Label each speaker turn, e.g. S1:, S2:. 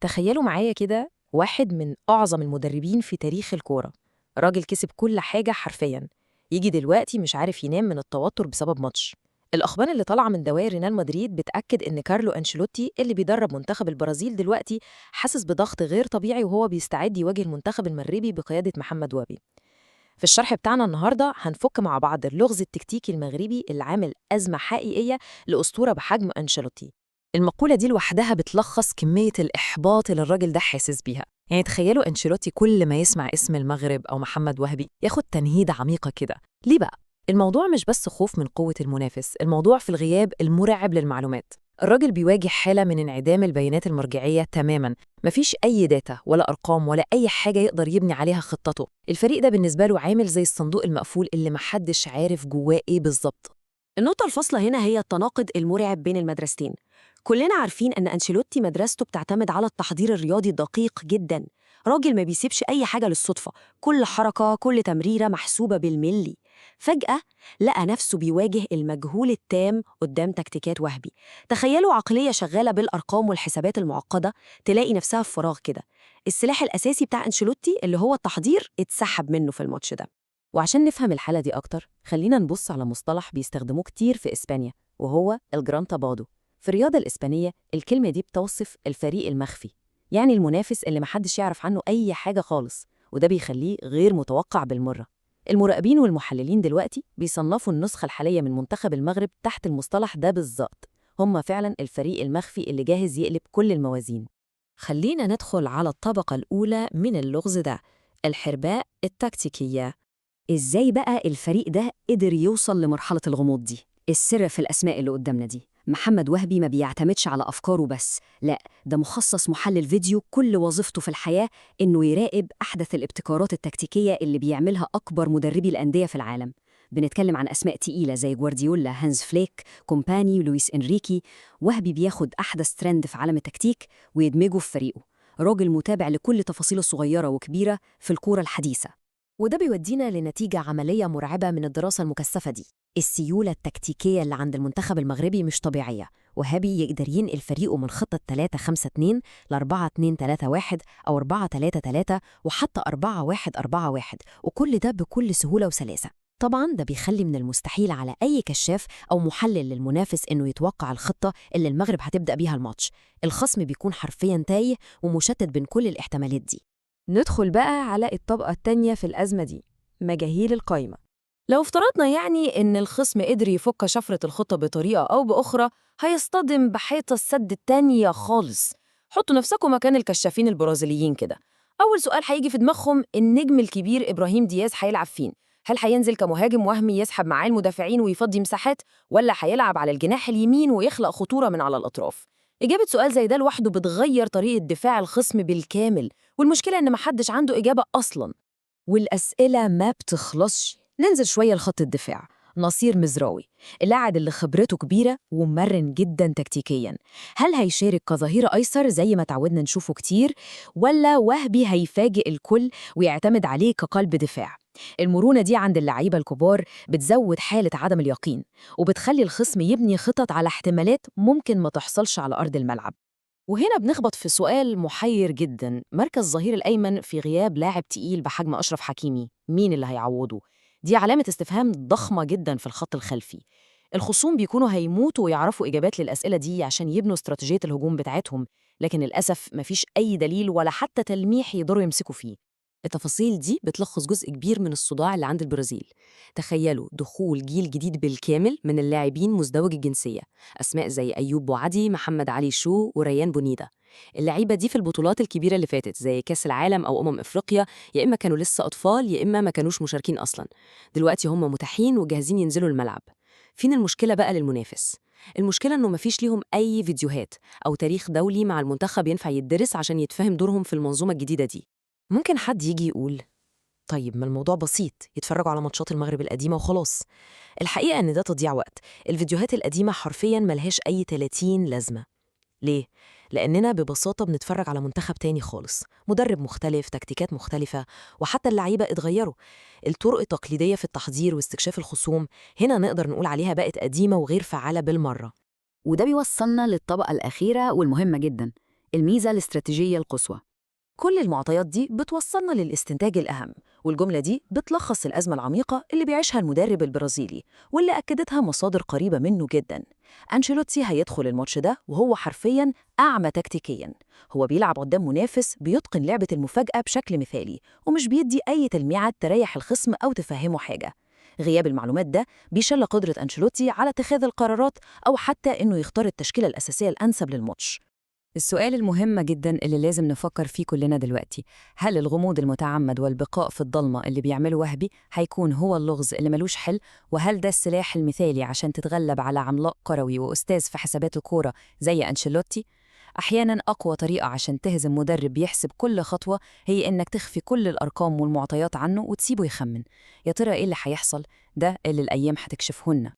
S1: تخيلوا معايا كده واحد من أعظم المدربين في تاريخ الكورة، راجل كسب كل حاجة حرفياً، يجي دلوقتي مش عارف ينام من التوتر بسبب ماتش. الأخبار اللي طالعة من دوائر ريال مدريد بتأكد إن كارلو أنشيلوتي اللي بيدرب منتخب البرازيل دلوقتي حاسس بضغط غير طبيعي وهو بيستعد يواجه المنتخب المغربي بقيادة محمد وابي. في الشرح بتاعنا النهاردة هنفك مع بعض اللغز التكتيكي المغربي اللي عامل أزمة حقيقية لأسطورة بحجم أنشيلوتي. المقولة دي لوحدها بتلخص كمية الإحباط اللي الراجل ده حاسس بيها. يعني تخيلوا أنشيلوتي كل ما يسمع اسم المغرب أو محمد وهبي ياخد تنهيدة عميقة كده. ليه بقى؟ الموضوع مش بس خوف من قوة المنافس، الموضوع في الغياب المرعب للمعلومات. الراجل بيواجه حالة من انعدام البيانات المرجعية تماماً، مفيش أي داتا ولا أرقام ولا أي حاجة يقدر يبني عليها خطته. الفريق ده بالنسبة له عامل زي الصندوق المقفول اللي محدش عارف جواه إيه بالظبط.
S2: النقطة الفاصلة هنا هي التناقض المرعب بين المدرستين. كلنا عارفين أن أنشيلوتي مدرسته بتعتمد على التحضير الرياضي الدقيق جداً. راجل ما بيسيبش أي حاجة للصدفة، كل حركة كل تمريرة محسوبة بالملي. فجأة لقى نفسه بيواجه المجهول التام قدام تكتيكات وهبي. تخيلوا عقلية شغالة بالأرقام والحسابات المعقدة تلاقي نفسها في فراغ كده. السلاح الأساسي بتاع أنشيلوتي اللي هو التحضير اتسحب منه في الماتش ده.
S1: وعشان نفهم الحالة دي أكتر، خلينا نبص على مصطلح بيستخدموه كتير في إسبانيا، وهو الجران تابادو. في الرياضة الإسبانية الكلمة دي بتوصف الفريق المخفي، يعني المنافس اللي محدش يعرف عنه أي حاجة خالص، وده بيخليه غير متوقع بالمرة. المراقبين والمحللين دلوقتي بيصنفوا النسخة الحالية من منتخب المغرب تحت المصطلح ده بالظبط. هم فعلا الفريق المخفي اللي جاهز يقلب كل الموازين. خلينا ندخل على الطبقة الأولى من اللغز ده، الحرباء التكتيكية.
S2: إزاي بقى الفريق ده قدر يوصل لمرحلة الغموض دي؟ السر في الأسماء اللي قدامنا دي. محمد وهبي ما بيعتمدش على أفكاره بس، لا، ده مخصص محلل فيديو كل وظيفته في الحياة إنه يراقب أحدث الابتكارات التكتيكية اللي بيعملها أكبر مدربي الأندية في العالم. بنتكلم عن أسماء تقيلة زي جوارديولا، هانز فليك، كومباني ولويس إنريكي. وهبي بياخد أحدث ترند في عالم التكتيك ويدمجه في فريقه. راجل متابع لكل تفاصيل صغيرة وكبيرة في الكورة الحديثة.
S1: وده بيودينا لنتيجة عملية مرعبة من الدراسة المكثفة دي. السيولة التكتيكية اللي عند المنتخب المغربي مش طبيعية، وهابي يقدر ينقل فريقه من خطة 3-5-2 ل 4-2-3-1 أو 4-3-3 وحتى 4-1-4-1، وكل ده بكل سهولة وسلاسة. طبعاً ده بيخلي من المستحيل على أي كشاف أو محلل للمنافس إنه يتوقع الخطة اللي المغرب هتبدأ بيها الماتش. الخصم بيكون حرفياً تايه ومشتت بين كل الاحتمالات دي. ندخل بقى على الطبقة التانية في الأزمة دي، مجاهيل القايمة. لو افترضنا يعني إن الخصم قدر يفك شفرة الخطة بطريقة أو بأخرى، هيصطدم بحيطة السد التانية خالص. حطوا نفسكم مكان الكشافين البرازيليين كده. أول سؤال هيجي في دماغهم، النجم الكبير إبراهيم دياز هيلعب فين؟ هل هينزل كمهاجم وهمي يسحب معاه المدافعين ويفضي مساحات، ولا هيلعب على الجناح اليمين ويخلق خطورة من على الأطراف؟ إجابة سؤال زي ده لوحده بتغير طريقة دفاع الخصم بالكامل، والمشكلة إن محدش عنده إجابة أصلاً. والأسئلة ما بتخلصش. ننزل شوية لخط الدفاع. نصير مزراوي، اللاعب اللي خبرته كبيرة ومرن جداً تكتيكياً، هل هيشارك كظهير أيسر زي ما تعودنا نشوفه كتير، ولا وهبي هيفاجئ الكل ويعتمد عليه كقلب دفاع؟ المرونة دي عند اللعيبة الكبار بتزود حالة عدم اليقين، وبتخلي الخصم يبني خطط على احتمالات ممكن ما تحصلش على أرض الملعب. وهنا بنخبط في سؤال محير جدا، مركز ظهير الأيمن في غياب لاعب تقيل بحجم أشرف حكيمي، مين اللي هيعوضه؟ دي علامة استفهام ضخمة جدا في الخط الخلفي. الخصوم بيكونوا هيموتوا ويعرفوا إجابات للأسئلة دي عشان يبنوا استراتيجية الهجوم بتاعتهم، لكن للأسف مفيش أي دليل ولا حتى تلميح يقدروا يمسكوا فيه. التفاصيل دي بتلخص جزء كبير من الصداع اللي عند البرازيل. تخيلوا دخول جيل جديد بالكامل من اللاعبين مزدوج الجنسية، أسماء زي أيوب بوعدي، محمد علي شو، وريان بونيدا. اللعيبة دي في البطولات الكبيرة اللي فاتت زي كأس العالم أو إفريقيا يا إما كانوا لسه أطفال يا إما ما كانوش مشاركين أصلاً. دلوقتي هم متاحين وجاهزين ينزلوا الملعب. فين المشكلة بقى للمنافس؟ المشكلة إنه مفيش ليهم أي فيديوهات أو تاريخ دولي مع المنتخب ينفع يتدرس عشان يتفهم دورهم في المنظومة الجديدة دي. ممكن حد يجي يقول طيب ما الموضوع بسيط، يتفرجوا على ماتشات المغرب القديمة وخلاص. الحقيقة إن ده تضييع وقت. الفيديوهات القديمة حرفياً ملهاش أي 30 لازمة. ليه؟ لأننا ببساطة بنتفرج على منتخب تاني خالص، مدرب مختلف، تكتيكات مختلفة، وحتى اللعيبة اتغيروا. الطرق التقليدية في التحضير واستكشاف الخصوم هنا نقدر نقول عليها بقت قديمة وغير فعالة بالمرة.
S2: وده بيوصلنا للطبقة الأخيرة والمهمة جدا، الميزة الاستراتيجية القصوى.
S3: كل المعطيات دي بتوصلنا للاستنتاج الأهم، والجملة دي بتلخص الأزمة العميقة اللي بيعيشها المدرب البرازيلي واللي أكدتها مصادر قريبة منه جدا. أنشيلوتي هيدخل الماتش ده وهو حرفياً أعمى تكتيكياً. هو بيلعب قدام منافس بيتقن لعبة المفاجأة بشكل مثالي، ومش بيدي أي تلميعات تريح الخصم أو تفهمه حاجة. غياب المعلومات ده بيشل قدرة أنشيلوتي على اتخاذ القرارات أو حتى إنه يختار التشكيلة الأساسية الأنسب للماتش.
S2: السؤال المهم جدا اللي لازم نفكر فيه كلنا دلوقتي، هل الغموض المتعمد والبقاء في الضلمة اللي بيعمله وهبي هيكون هو اللغز اللي ملوش حل؟ وهل ده السلاح المثالي عشان تتغلب على عملاق كروي وأستاذ في حسابات الكورة زي أنشيلوتي؟ أحياناً أقوى طريقة عشان تهزم مدرب بيحسب كل خطوة هي إنك تخفي كل الأرقام والمعطيات عنه وتسيبه يخمن. يا ترى إيه اللي هيحصل؟ ده اللي الأيام هتكشفهن.